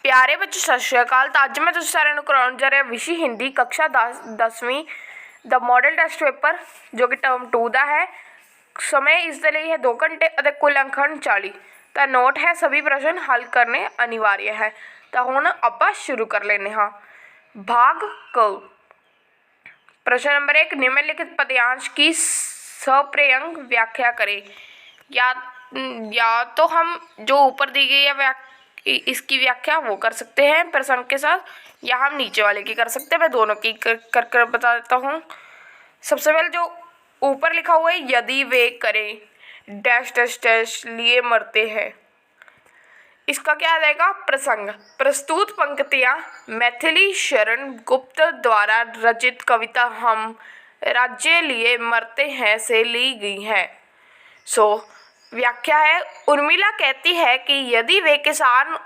प्यारे बच्चों सत श्री अकाल। तो अज मैं तुझे सारे कराने जा रहा विषय हिंदी कक्षा 10वीं द मॉडल टेस्ट पेपर जो कि टर्म 2 का है। समय इसके लिए है 2 घंटे और कुल अंक 40। तो नोट है सभी प्रश्न हल करने अनिवार्य है। तो हुण आपां शुरू कर लेने हाँ। भाग क प्रश्न नंबर 1, निम्नलिखित पद्यांश की सप्रयंग व्याख्या करें। या तो हम जो ऊपर दी गई है इसकी व्याख्या वो कर सकते हैं प्रसंग के साथ, या हम नीचे वाले की कर सकते हैं। मैं दोनों की कर बता देता हूँ। सबसे पहले जो ऊपर लिखा हुआ है, यदि वे करें डैश डैश डैश लिए मरते हैं, इसका क्या आ जाएगा प्रसंग। प्रस्तुत पंक्तियाँ मैथिली शरण गुप्त द्वारा रचित कविता हम राज्य लिए मरते हैं से ली गई है। व्याख्या है, उर्मिला कहती है कि यदि वे किसान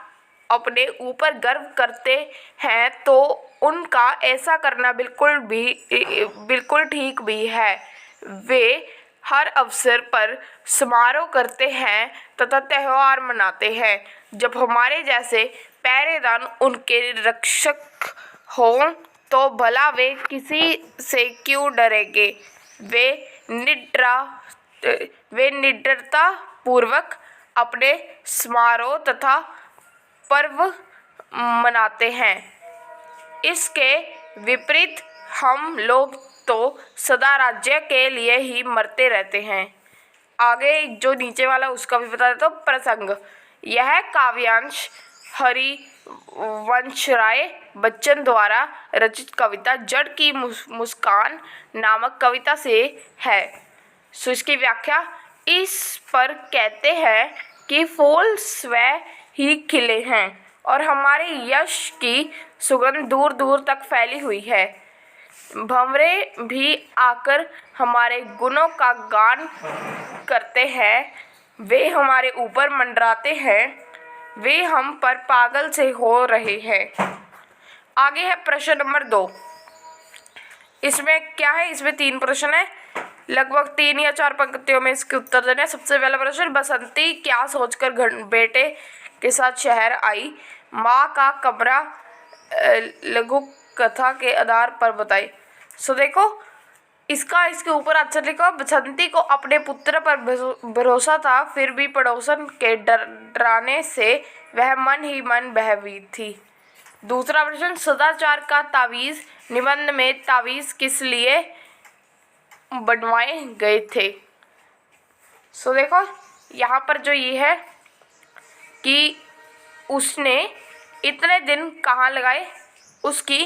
अपने ऊपर गर्व करते हैं तो उनका ऐसा करना बिल्कुल ठीक भी है। वे हर अवसर पर समारोह करते हैं तथा त्यौहार मनाते हैं। जब हमारे जैसे पहरेदार उनके रक्षक हों तो भला वे किसी से क्यों डरेंगे। वे निडरता पूर्वक अपने समारोह तथा पर्व मनाते हैं। इसके विपरीत हम लोग तो सदा राज्य के लिए ही मरते रहते हैं। आगे जो नीचे वाला उसका भी बता देता हूँ। प्रसंग, यह काव्यांश हरिवंश राय बच्चन द्वारा रचित कविता जड़ की मुस्कान नामक कविता से है। इसकी व्याख्या, इस पर कहते हैं कि फूल स्वयं ही खिले हैं और हमारे यश की सुगंध दूर दूर तक फैली हुई है। भंवरे भी आकर हमारे गुणों का गान करते हैं। वे हमारे ऊपर मंडराते हैं। वे हम पर पागल से हो रहे हैं। आगे है प्रश्न नंबर 2। इसमें क्या है, इसमें 3 प्रश्न है, लगभग 3 या 4 पंक्तियों में इसके उत्तर देने। सबसे पहला प्रश्न, बसंती क्या सोचकर बेटे के साथ शहर आई, माँ का कमरा लघु कथा के आधार पर बताई। देखो इसके ऊपर आंसर लिखो। बसंती को अपने पुत्र पर भरोसा था, फिर भी पड़ोसन के डराने से वह मन ही मन भयभीत थी। दूसरा प्रश्न, सदाचार का तावीज निबंध में तावीज किस लिए बनवाए गए थे। देखो यहाँ पर जो ये है कि उसने इतने दिन कहाँ लगाए उसकी,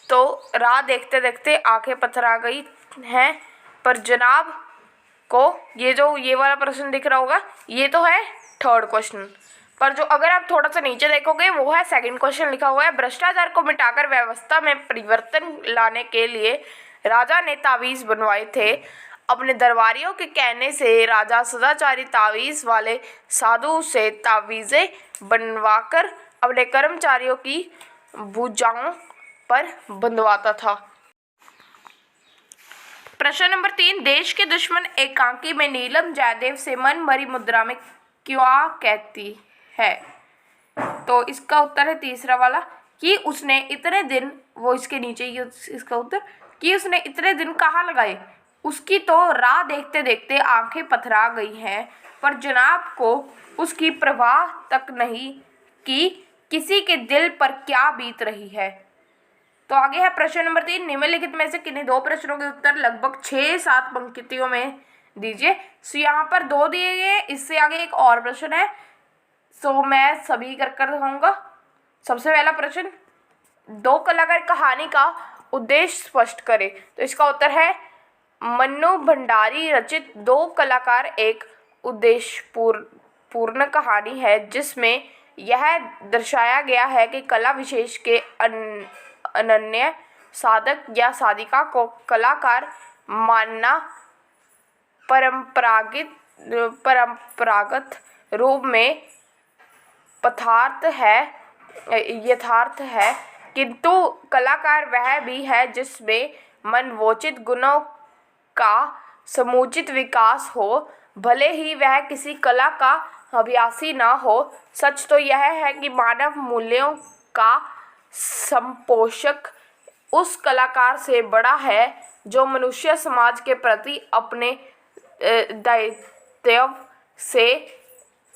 तो राह देखते देखते आंखें पथरा गई हैं। पर जनाब को ये वाला प्रश्न दिख रहा होगा, ये तो है 3rd क्वेश्चन। पर जो अगर आप थोड़ा सा नीचे देखोगे वो है 2nd क्वेश्चन लिखा हुआ है, भ्रष्टाचार को मिटाकर व्यवस्था में परिवर्तन लाने के लिए राजा ने तावीज बनवाए थे। अपने दरबारियों के कहने से राजा सदाचारी तावीज वाले साधु से तावीजें बनवाकर अपने कर्मचारियों की भुजाओं पर बंधवाता था। प्रश्न नंबर 3, देश के दुश्मन एकांकी में नीलम जयदेव से मन मरी मुद्रा में क्या कहती है। तो इसका उत्तर है तीसरा वाला कि उसने इतने दिन, वो इसके नीचे ही इसका उत्तर, कि उसने इतने दिन कहाँ लगाए, उसकी तो राह देखते देखते आंखें पथरा गई हैं। पर जनाब को उसकी परवाह तक नहीं कि किसी के दिल पर क्या बीत रही है। तो आगे है प्रश्न नंबर 3, निम्नलिखित में से किन्हीं 2 प्रश्नों के उत्तर लगभग 6-7 पंक्तियों में दीजिए। यहाँ पर 2 दिए गए, इससे आगे एक और प्रश्न है। मैं सभी कर होऊंगा। सबसे पहला प्रश्न, 2 कलाकार कहानी का उद्देश्य स्पष्ट करें। तो इसका उत्तर है, मन्नू भंडारी रचित 2 कलाकार एक उद्देश्यपूर्ण कहानी है जिसमें यह दर्शाया गया है कि कला विशेष के अनन्य साधक या साधिका को कलाकार मानना परंपरागत रूप में यथार्थ है, किंतु कलाकार वह भी है जिसमें मनोचित गुणों का समुचित विकास हो, भले ही वह किसी कला का अभ्यासी न हो। सच तो यह है कि मानव मूल्यों का संपोषक उस कलाकार से बड़ा है जो मनुष्य समाज के प्रति अपने दायित्व से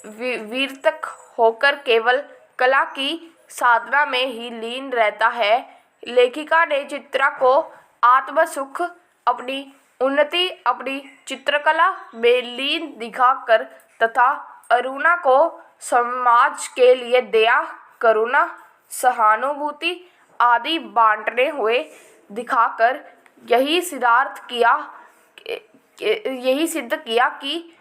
विरत होकर केवल कला की साधना में ही लीन रहता है। लेखिका ने चित्रा को आत्मसुख, अपनी उन्नति, अपनी चित्रकला में लीन दिखाकर तथा अरुणा को समाज के लिए दया, करुणा, सहानुभूति आदि बांटने हुए दिखाकर यही सिद्ध किया कि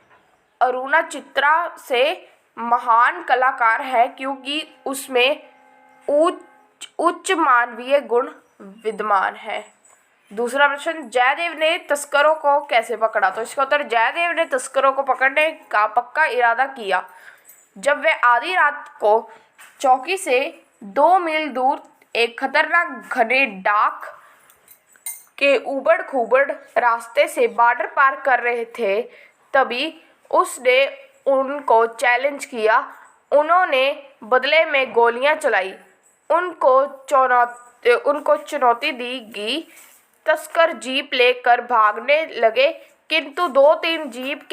अरुणा चित्रा से महान कलाकार है, क्योंकि उसमें उच्च मानवीय गुण विद्यमान है। दूसरा प्रश्न, जयदेव ने तस्करों को कैसे पकड़ा? तो इसका उत्तर, जयदेव ने तस्करों को पकड़ने का पक्का इरादा किया जब वे आधी रात को चौकी से 2 मील दूर एक खतरनाक घने डाक के उबड़ खूबड़ रास्ते से बॉर्डर पार कर रहे थे। तभी उसने उनको चैलेंज किया। उन्होंने बदले में गोलियां चलाई। उनको चुनौती दी गई। तस्कर जीप लेकर भागने लगे, किंतु 2-3 जीप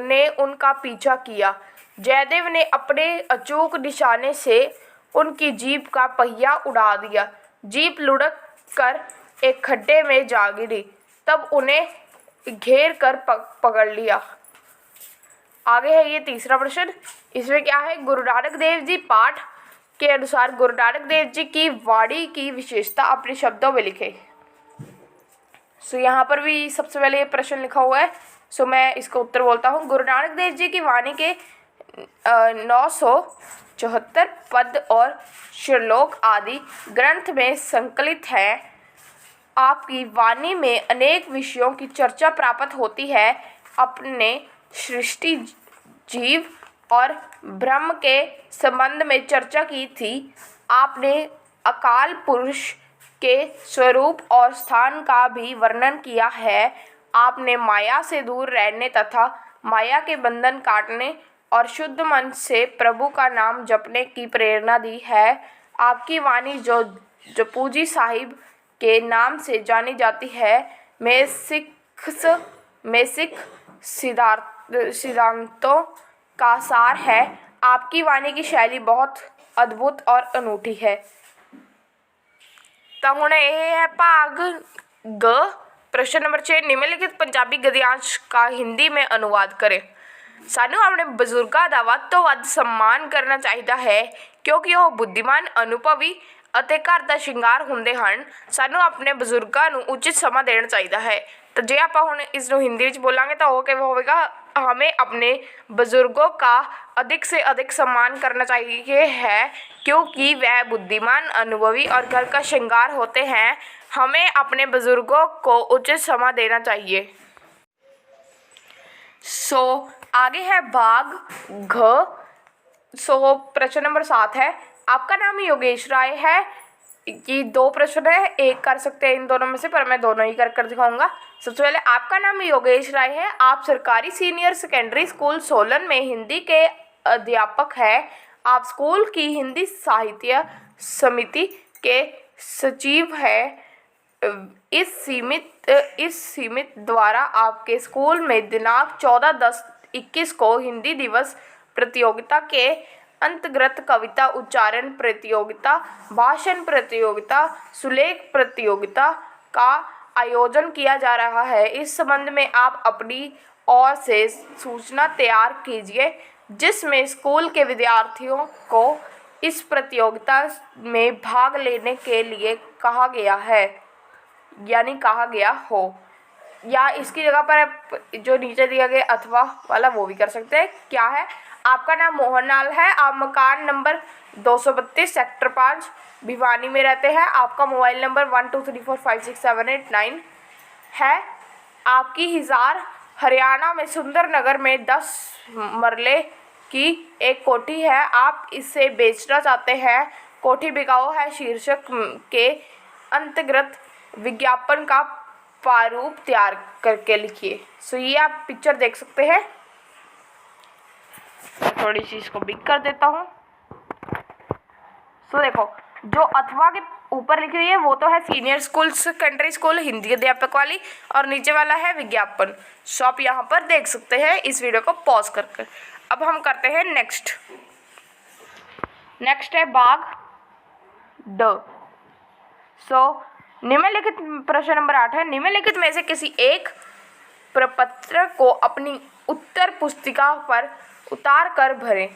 ने उनका पीछा किया। जयदेव ने अपने अचूक निशाने से उनकी जीप का पहिया उड़ा दिया। जीप लुढ़क कर एक खड्डे में जा गिरी। तब उन्हें घेर कर पकड़ लिया। आगे है ये तीसरा प्रश्न। इसमें क्या है? गुरु नानक देव जी पाठ के अनुसार गुरु नानक देव जी की वाणी की विशेषता अपने शब्दों में लिखे। यहाँ पर भी सबसे पहले ये प्रश्न लिखा हुआ है। मैं इसका उत्तर बोलता हूँ। गुरु नानक देव जी की वाणी के 974 पद और श्लोक आदि ग्रंथ में संकलित है। आपकी वाणी में अनेक विषयों की चर्चा प्राप्त होती है। अपने सृष्टि, जीव और ब्रह्म के संबंध में चर्चा की थी। आपने अकाल पुरुष के स्वरूप और स्थान का भी वर्णन किया है। आपने माया से दूर रहने तथा माया के बंधन काटने और शुद्ध मन से प्रभु का नाम जपने की प्रेरणा दी है। आपकी वाणी जो जपूजी साहिब के नाम से जानी जाती है, में सिख सिद्धांतों का सार है। आपकी वाणी की शैली बहुत अद्भुत और अनूठी है। तो हुण यह है भाग ग। प्रश्न नंबर 6, निम्नलिखित पंजाबी गद्यांश का हिंदी में अनुवाद करें। सानू अपने बजुर्गों का वध तो वध सम्मान करना चाहिए है, क्योंकि वह बुद्धिमान, अनुभवी ਅਤੇ घर का श्रृंगार होंगे हैं। सानू अपने बजुर्गों को उचित समा देना चाहिए है। तो जे आप हुण इसनूं हिंदी विच बोलांगे तो वो किवें होवेगा? हमें अपने बुजुर्गों का अधिक से अधिक सम्मान करना चाहिए है, क्योंकि वह बुद्धिमान, अनुभवी और घर का श्रृंगार होते हैं। हमें अपने बुजुर्गों को उचित समा देना चाहिए। आगे है भाग घ। प्रश्न नंबर 7 है, आपका नाम योगेश राय है। ये 2 प्रश्न है, एक कर सकते हैं इन दोनों में से, पर मैं दोनों ही कर दिखाऊंगा। सबसे पहले, आपका नाम योगेश राय है। आप सरकारी सीनियर सेकेंडरी स्कूल सोलन में हिंदी के अध्यापक हैं। आप स्कूल की हिंदी साहित्य समिति के सचिव हैं। इस समिति द्वारा आपके स्कूल में दिनांक 14/10/21 को हिंदी दिवस प्रतियोगिता के अंतर्गत कविता उच्चारण प्रतियोगिता, भाषण प्रतियोगिता, सुलेख प्रतियोगिता का आयोजन किया जा रहा है। इस संबंध में आप अपनी ओर से सूचना तैयार कीजिए, जिसमें स्कूल के विद्यार्थियों को इस प्रतियोगिता में भाग लेने के लिए कहा गया है, यानी कहा गया हो, या इसकी जगह पर आप जो नीचे दिया गया अथवा वाला वो भी कर सकते हैं। क्या है? आपका नाम मोहनलाल है। आप मकान नंबर 232 सेक्टर 5 भिवानी में रहते हैं। आपका मोबाइल नंबर 12345678 है। आपकी हिसार हरियाणा में सुंदरनगर में 10 मरले की एक कोठी है। आप इसे बेचना चाहते हैं। कोठी बिकाऊ है शीर्षक के अंतर्गत विज्ञापन का प्रारूप तैयार करके लिखिए। ये आप पिक्चर देख सकते हैं। थोड़ी सी इसको बिग कर देता हूँ। सो देखो, जो अथवा के ऊपर लिखी हुई है वो तो है senior school secondary school Hindi अध्यापक वाली, और नीचे वाला है विज्ञापन। सो आप यहाँ पर देख सकते हैं इस वीडियो को पॉज करके। अब हम करते हैं नेक्स्ट है बाघ ड। सो निम्नलिखित प्रश्न नंबर 8 है, निम्नलिखित में से किसी एक प्रपत्र को अपनी उत्तर पुस्तिका पर उतार कर भरें।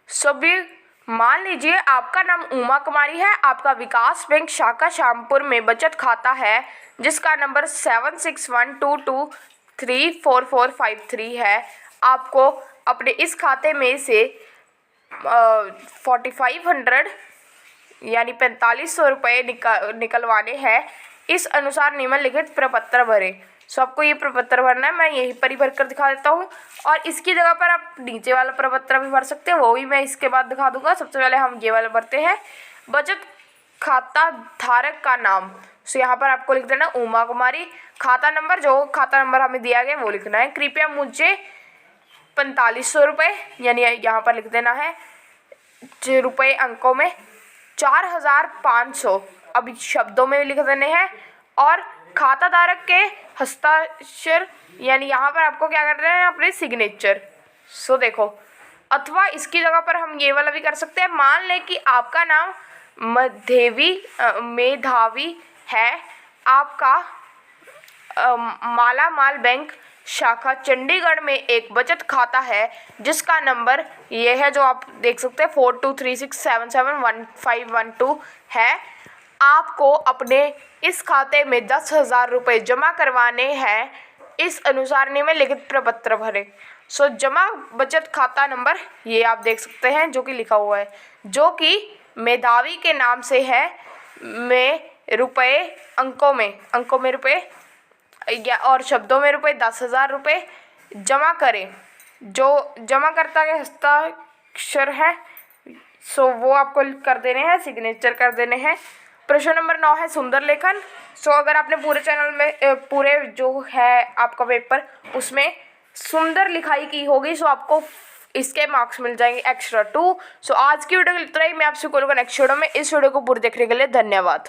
सभी मान लीजिए आपका नाम उमा कुमारी है, आपका विकास बैंक शाखा श्यामपुर में बचत खाता है जिसका नंबर 7612234453 है। आपको अपने इस खाते में से 4500 यानी 4500 रुपये निकलवाने हैं। इस अनुसार निम्नलिखित प्रपत्र भरें। सो आपको ये प्रपत्र भरना है, मैं यहीं पर ही भर कर दिखा देता हूँ, और इसकी जगह पर आप नीचे वाला प्रपत्र भी भर सकते हैं, वो भी मैं इसके बाद दिखा दूंगा। सबसे पहले हम ये वाला भरते हैं, बचत खाता धारक का नाम। सो यहाँ पर आपको लिख देना उमा कुमारी, खाता नंबर, जो खाता नंबर हमें दिया गया वो लिखना है। कृपया मुझे 4500 रुपये, यानी यहाँ पर लिख देना है रुपये अंकों में 4500 अभी शब्दों में लिख देने हैं, और खाता धारक के हस्ताक्षर, यानी यहाँ पर आपको क्या करना है, अपने सिग्नेचर। सो देखो, अथवा इसकी जगह पर हम ये वाला भी कर सकते हैं। मान लें कि आपका नाम मेधावी है, आपका मालामाल बैंक शाखा चंडीगढ़ में एक बचत खाता है जिसका नंबर ये है, जो आप देख सकते हैं 4236771512 है। आपको अपने इस खाते में 10,000 रुपये जमा करवाने हैं। इस अनुसार निम्नलिखित प्रपत्र भरें। सो जमा बचत खाता नंबर ये आप देख सकते हैं जो कि लिखा हुआ है, जो कि मेधावी के नाम से है, में रुपये अंकों में रुपये या और शब्दों में रुपये 10,000 रुपये जमा करें। जो जमाकर्ता के हस्ताक्षर है सो वो आपको कर देने हैं, सिग्नेचर कर देने हैं। प्रश्न नंबर 9 है सुंदर लेखन। सो अगर आपने पूरे चैनल में पूरे जो है आपका पेपर उसमें सुंदर लिखाई की होगी सो आपको इसके मार्क्स मिल जाएंगे एक्स्ट्रा 2। सो आज की वीडियो इतना ही। मैं आपसे करूँगा नेक्स्ट वीडियो में। इस वीडियो को पूरी देखने के लिए धन्यवाद।